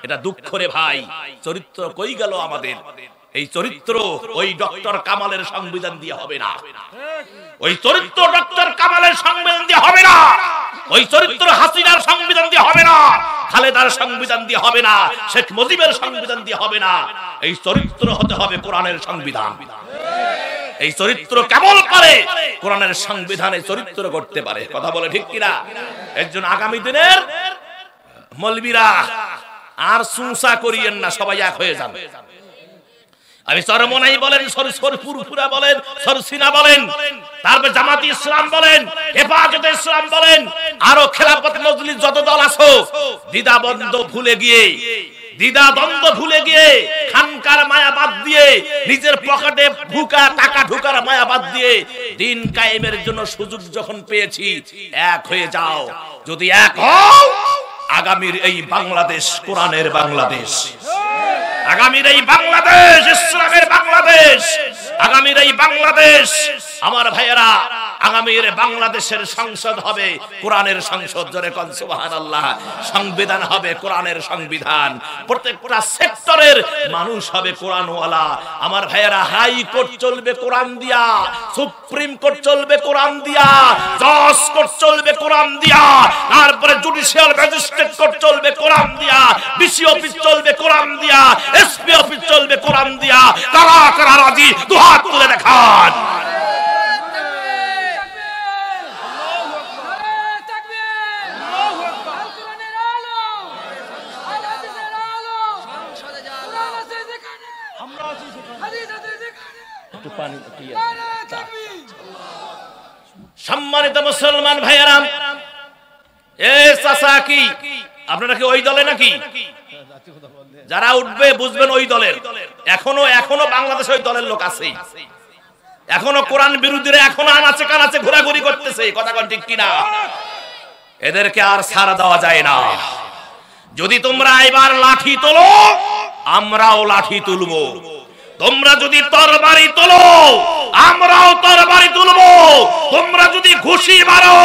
এটা দুঃখ রে ভাই, চরিত্র কই গেল আমাদের? এই চরিত্র ওই ডক্টর কামালের সংবিধান দিয়ে হবে না, ওই চরিত্র ডক্টর কামালের সংবিধান দিয়ে হবে না, ওই চরিত্র হাসিনার সংবিধান দিয়ে হবে না, খালেদার সংবিধান দিয়ে হবে না, শেখ মুজিবের সংবিধান দিয়ে হবে না। এই চরিত্র হতে হবে কোরআনের সংবিধান। এই চরিত্র কেমন পারে? কোরআনের সংবিধানে চরিত্র করতে পারে। কথা বলে ঠিক কিনা? এর জন্য আগামী দিনের মৌলবীরা আর সুসা করিয়েন না, সবাই এক হয়ে যান। আমি চরমনাই বলেন, সরপুরপুরা বলেন, সরসিনা বলেন, তারপর জামাতি ইসলাম বলেন, হেফাজতে ইসলাম বলেন, আরো খেলাফত মজলিস যত দল আছো, দ্বিধাদ্বন্দ্ব ভুলে গিয়ে খানকার মায়া বাদ দিয়ে, নিজের পকেটে টাকা ঢুকার মায়া বাদ দিয়ে দিন কায়েমের জন্য সুযোগ যখন পেয়েছি, এক হয়ে যাও। যদি এক হও, আগামীর এই বাংলাদেশ কোরআনের বাংলাদেশ, আগামীর এই বাংলাদেশ ইসলামের বাংলাদেশ, আগামীর এই বাংলাদেশ আমার ভাইয়েরা, আগামীর বাংলাদেশের সংসদ হবে কোরআনের সংসদ। জোরে কোন সুবহানাল্লাহ। সংবিধান হবে কোরআনের সংবিধান। প্রত্যেকটা সেক্টরের মানুষ হবে কোরআনওয়ালা। আমার ভাইয়েরা, হাই কোর্ট চলবে কোরআন দিয়া, সুপ্রিম কোর্ট চলবে কোরআন দিয়া, জজ কোর্ট চলবে কোরআন দিয়া, তারপরে জুডিশিয়াল ম্যাজিস্ট্রেট কোর্ট চলবে কোরআন দিয়া, ডিসি অফিস চলবে কোরআন দিয়া, এসপি অফিস চলবে কোরআন দিয়া। কারা কারা রাজি? দুহাত তুলে দেখান। সম্মানিত মুসলমান ভাইয়েরা, এ চাচা কি আপনারা কি ওই দলে নাকি? যারা উঠবে বুঝবেন ওই দলের। এখনো বাংলাদেশে ওই দলের লোক আছে, এখনো কোরআন বিরোধীরা এখনো আনাচে কানাচে ঘোরাঘুরি করতেছে। কথা কোন ঠিক কিনা? এদেরকে আর ছাড় দেওয়া যায় না। যদি তোমরা এবার লাঠি তোলো, আমরাও লাঠি তুলবো। তোমরা যদি তরবারি তোলো, আমরাও তরবারি তুলবো। তোমরা যদি ঘুষি মারো,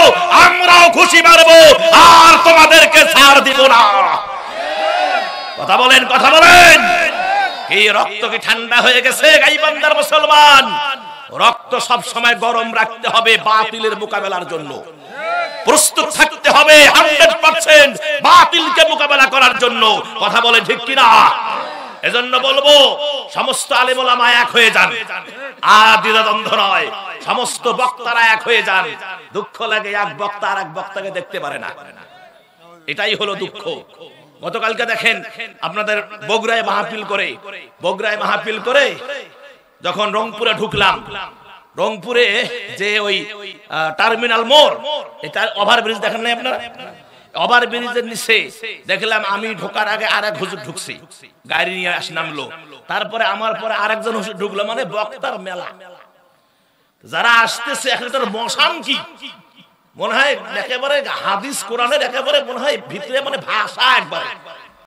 আমরাও ঘুষি মারবো, আর তোমাদেরকে ছাড় দিব না। কথা বলেন, কথা বলেন। এই রক্ত কি ঠান্ডা হয়ে গেছে গাইবান্ধার মুসলমান? রক্ত সব সময় গরম রাখতে হবে বাতিলের মোকাবেলার জন্য। প্রস্তুত থাকতে হবে 100% বাতিলকে মোকাবেলা করার জন্য। কথা বলে ঠিক কিনা? এজন্য বলবো, সমস্ত আলেম ওলামা এক হয়ে যান, আর দ্বিধাদ্বন্দ্ব নয়। সমস্ত বক্তারা এক হয়ে যান। দুঃখ লাগে এক বক্তা আর এক বক্তাকে দেখতে পারে না, এটাই হলো দুঃখ। গতকালকে দেখেন আপনাদের বগুড়ায় মাহফিল করে যখন রংপুরে ঢুকলাম, রংপুরে যে ওই টার্মিনাল মোড়, এটা ওভারব্রিজ দেখেন না আপনারা? ওভারব্রিজের নিচে দেখলাম আমি ঢোকার আগে আরেক হুজুর ঢুকছে, গাড়ি নিয়ে নামলো। তারপরে আমার পরে আরেকজন হুজুর ঢুকলো। মানে বক্তার মেলা, যারা আসতেছে একটা মশান কি মনে হয় একেবারে হাদিস কোরআনের একেবারে মনে হয় ভিতরে মানে ভাষা একবারে